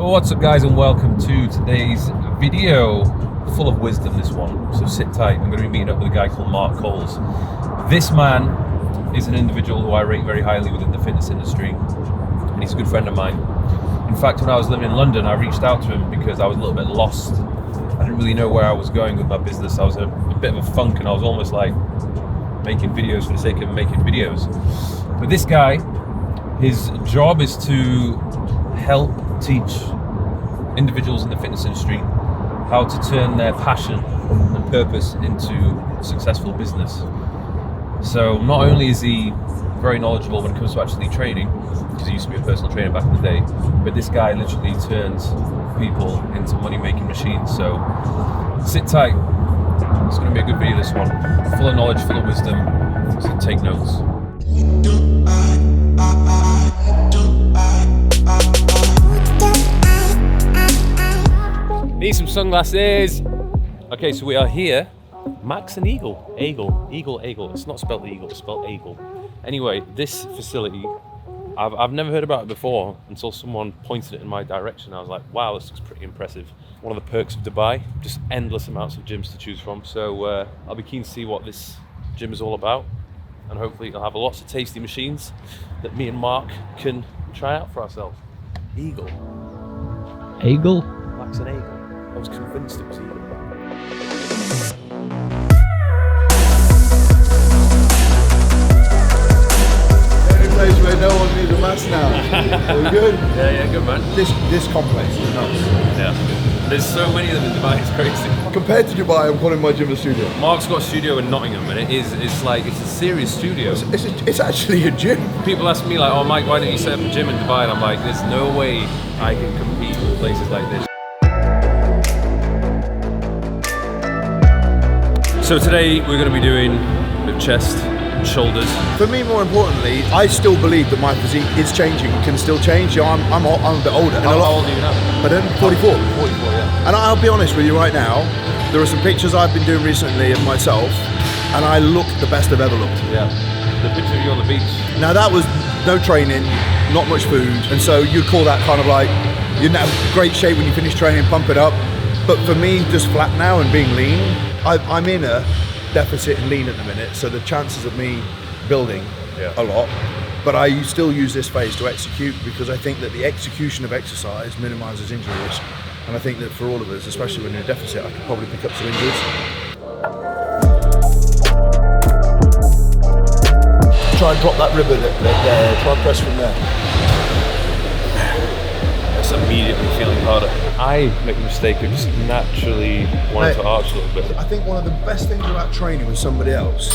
Well, what's up guys, and welcome to today's video. Full of wisdom, this one, so sit tight. I'm going to be meeting up with a guy called Mark Coles. This man is an individual who I rate very highly within the fitness industry, and he's a good friend of mine. In fact, when I was living in London, I reached out to him because I was a little bit lost. I didn't really know where I was going with my business. I was in a bit of a funk, and I was almost like making videos for the sake of making videos. But this guy, his job is to help teach individuals in the fitness industry how to turn their passion and purpose into a successful business. So not only is he very knowledgeable when it comes to actually training, because he used to be a personal trainer back in the day, but this guy literally turns people into money-making machines. So sit tight. It's going to be a good video, this one. Full of knowledge, full of wisdom, so take notes. Need some sunglasses. Okay, so we are here. Max and Eagle. Eagle. It's not spelled Eagle, it's spelled Eagle. Anyway, this facility, I've never heard about it before until someone pointed it in my direction. I was like, wow, this looks pretty impressive. One of the perks of Dubai, just endless amounts of gyms to choose from. So I'll be keen to see what this gym is all about. And hopefully it'll have lots of tasty machines that me and Mark can try out for ourselves. Eagle. Max and Eagle. I was convinced it was Eagle. Any place where no one needs a mask now. Are we good? Yeah, good man. This complex is nuts. Yeah. There's so many of them in Dubai, it's crazy. Compared to Dubai, I'm calling my gym a studio. Mark's got a studio in Nottingham, and it's a serious studio. It's actually a gym. People ask me like, oh Mike, why don't you set up a gym in Dubai? And I'm like, there's no way I can compete with places like this. So today we're going to be doing a bit of chest and shoulders. For me, more importantly, I still believe that my physique is changing, can still change. I'm a bit older. How old are you now? But then 44. 44, yeah. And I'll be honest with you right now, there are some pictures I've been doing recently of myself, and I look the best I've ever looked. Yeah. The picture of you on the beach. Now that was no training, not much food, and so you'd call that kind of like, you're in great shape when you finish training, pump it up. But for me, just flat now and being lean, I'm in a deficit in lean at the minute, so the chances of me building a lot. But I still use this phase to execute, because I think that the execution of exercise minimises injury risk. And I think that for all of us, especially when you're in a deficit, I could probably pick up some injuries. Try and drop that ribber there, try and press from there. It's immediately feeling harder. I make the mistake of just naturally wanting to arch a little bit. I think one of the best things about training with somebody else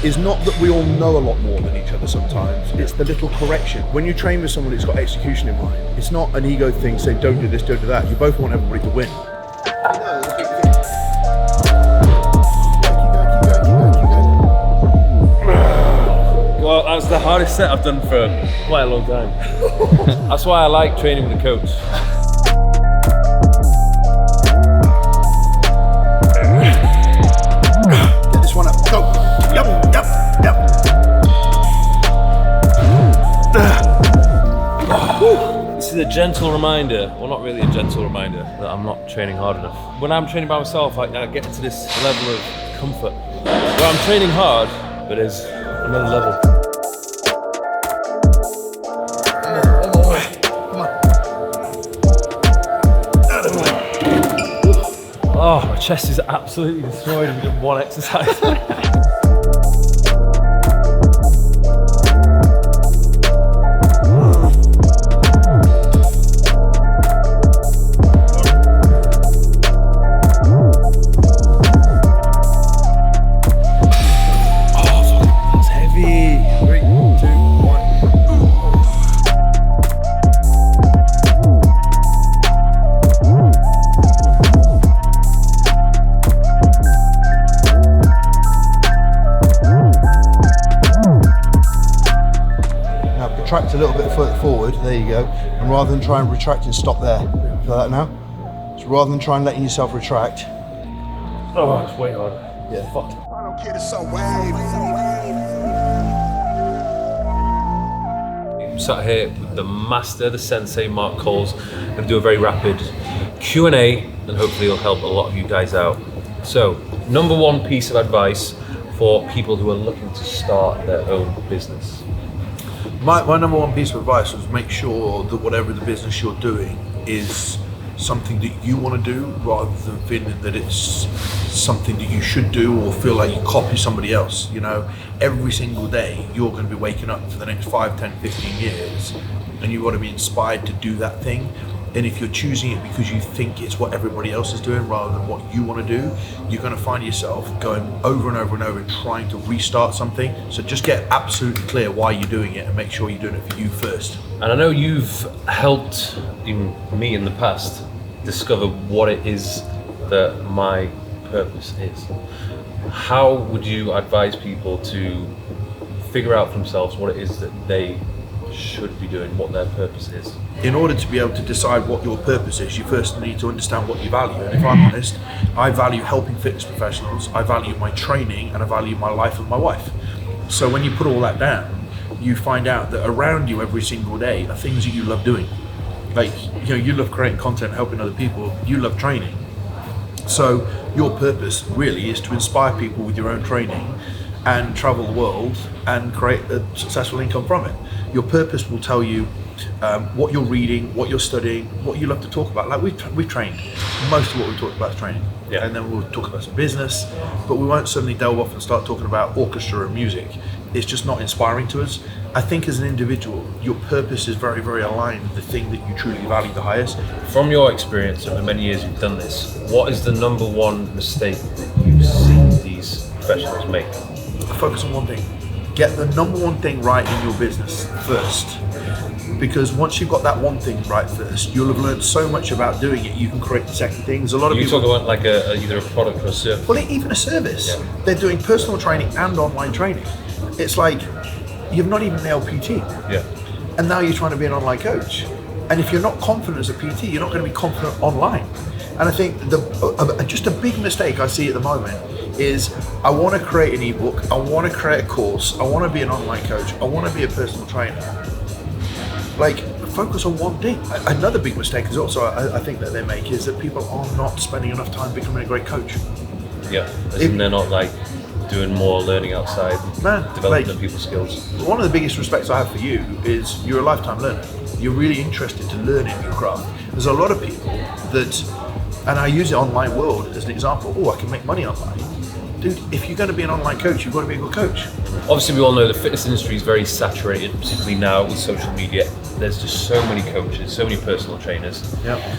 is not that we all know a lot more than each other sometimes, it's the little correction. When you train with someone who's got execution in mind, it's not an ego thing saying don't do this, don't do that. You both want everybody to win. Well, that was the hardest set I've done for quite a long time. That's why I like training with a coach. Get this one up, go. Yep. This is a gentle reminder, well not really a gentle reminder, that I'm not training hard enough. When I'm training by myself, I get to this level of comfort. Well, I'm training hard, but there's another level. Oh, my chest is absolutely destroyed in one exercise. Retract a little bit further forward, there you go. And rather than try and retract and stop there, feel that now? So rather than try and letting yourself retract. Oh, it's way harder. Yeah. Fucked. I don't care, it's so wavy. sat here with the master, the sensei, Mark Coles. I'm going to do a very rapid Q&A, and hopefully it'll help a lot of you guys out. So, number one piece of advice for people who are looking to start their own business. My number one piece of advice was make sure that whatever the business you're doing is something that you want to do, rather than feeling that it's something that you should do or feel like you copy somebody else. You know, every single day you're going to be waking up for the next 5, 10, 15 years, and you've got to be inspired to do that thing. And if you're choosing it because you think it's what everybody else is doing rather than what you want to do, you're going to find yourself going over and over and over trying to restart something. So just get absolutely clear why you're doing it and make sure you're doing it for you first. And I know you've helped me in the past discover what it is that my purpose is. How would you advise people to figure out for themselves what it is that they should be doing, what their purpose is? In order to be able to decide what your purpose is, you first need to understand what you value. And if I'm honest, I value helping fitness professionals, I value my training, and I value my life with my wife. So when you put all that down, you find out that around you every single day are things that you love doing. Like, you know, you love creating content, helping other people, you love training. So your purpose really is to inspire people with your own training and travel the world and create a successful income from it. Your purpose will tell you what you're reading, what you're studying, what you love to talk about. Like we've trained. Most of what we talk about is training. Yeah. And then we'll talk about some business, but we won't suddenly delve off and start talking about orchestra and music. It's just not inspiring to us. I think as an individual, your purpose is very, very aligned with the thing that you truly value the highest. From your experience over many years you've done this, what is the number one mistake that you've seen these professionals make? Focus on one thing. Get the number one thing right in your business first. Because once you've got that one thing right first, you'll have learned so much about doing it, you can create the second thing. There's a lot of people talk about like either a product or a service. Well, even a service. Yeah. They're doing personal training and online training. It's like you've not even nailed PT. Yeah. And now you're trying to be an online coach. And if you're not confident as a PT, you're not going to be confident online. And I think just a big mistake I see at the moment is I want to create an ebook, I want to create a course, I want to be an online coach, I want to be a personal trainer. Like, focus on one thing. Another big mistake is also, I think that they make, is that people are not spending enough time becoming a great coach. Yeah, and they're not like doing more learning outside, developing like, people's skills. One of the biggest respects I have for you is you're a lifetime learner. You're really interested to learn in your craft. There's a lot of people that, and I use the online world as an example, I can make money online. Dude, if you're going to be an online coach, you've got to be a good coach. Obviously, we all know the fitness industry is very saturated, particularly now with social media. There's just so many coaches, so many personal trainers. Yeah.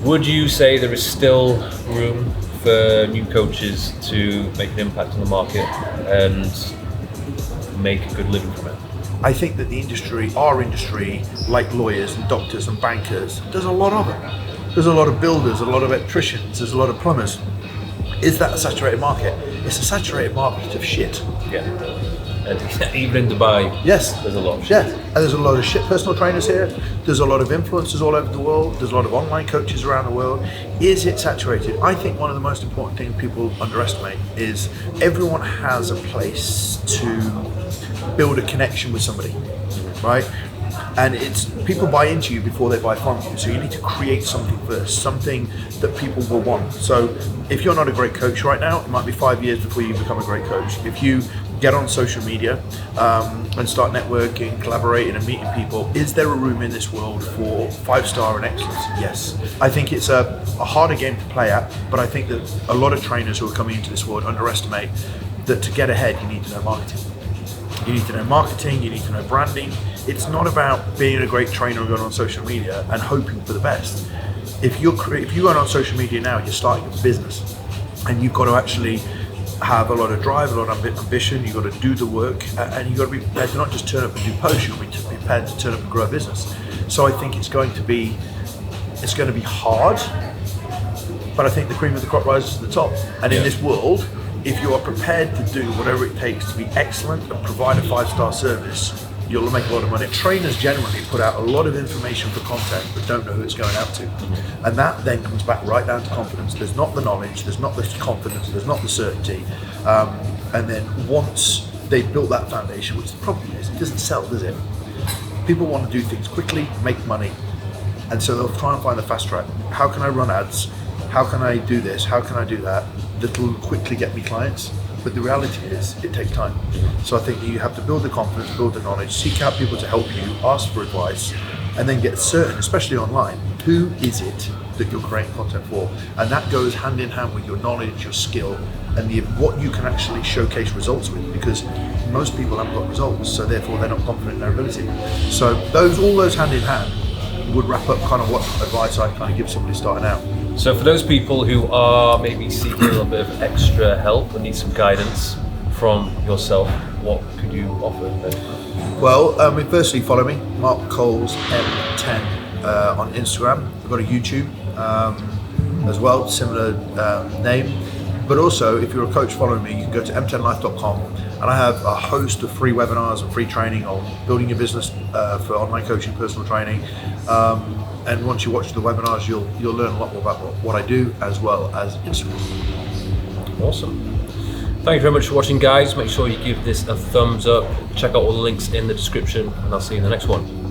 Would you say there is still room for new coaches to make an impact on the market and make a good living from it? I think that the industry, our industry, like lawyers and doctors and bankers, there's a lot of it. There's a lot of builders, a lot of electricians, there's a lot of plumbers. Is that a saturated market? It's a saturated market of shit. Yeah. And even in Dubai, yes, there's a lot of shit. Yeah, and there's a lot of shit personal trainers here. There's a lot of influencers all over the world. There's a lot of online coaches around the world. Is it saturated? I think one of the most important things people underestimate is everyone has a place to build a connection with somebody, right? And it's people buy into you before they buy from you. So you need to create something first, something that people will want. So if you're not a great coach right now, it might be 5 years before you become a great coach. If you get on social media and start networking, collaborating and meeting people, is there a room in this world for 5-star and excellence? Yes. I think it's a harder game to play at, but I think that a lot of trainers who are coming into this world underestimate that to get ahead, you need to know marketing. You need to know marketing, you need to know branding. It's not about being a great trainer and going on social media and hoping for the best. If you're going on social media now, you're starting a business and you've got to actually have a lot of drive, a lot of ambition, you've got to do the work and you've got to be prepared to not just turn up and do posts, you've got to be prepared to turn up and grow a business. So I think it's going to be hard, but I think the cream of the crop rises to the top. And in this world, if you are prepared to do whatever it takes to be excellent and provide a 5-star service, you'll make a lot of money. Trainers generally put out a lot of information for content but don't know who it's going out to. And that then comes back right down to confidence. There's not the knowledge, there's not the confidence, there's not the certainty. And then once they've built that foundation, which the problem is, it doesn't sell, does it? people want to do things quickly, make money, and so they'll try and find the fast track. How can I run ads? How can I do this? How can I do that? That'll quickly get me clients. But the reality is, it takes time. So I think you have to build the confidence, build the knowledge, seek out people to help you, ask for advice, and then get certain, especially online, who is it that you're creating content for? And that goes hand in hand with your knowledge, your skill, and what you can actually showcase results with, because most people haven't got results, so therefore they're not confident in their ability. So all those hand in hand would wrap up kind of what advice I kind of give somebody starting out. So for those people who are maybe seeking a little bit of extra help and need some guidance from yourself, what could you offer them? Well, firstly, follow me, Mark Coles M10 on Instagram. I've got a YouTube as well, similar name. But also, if you're a coach following me, you can go to m10life.com, and I have a host of free webinars and free training on building your business for online coaching, personal training. And once you watch the webinars, you'll learn a lot more about what I do, as well as Instagram. Awesome. Thank you very much for watching, guys. Make sure you give this a thumbs up. Check out all the links in the description, and I'll see you in the next one.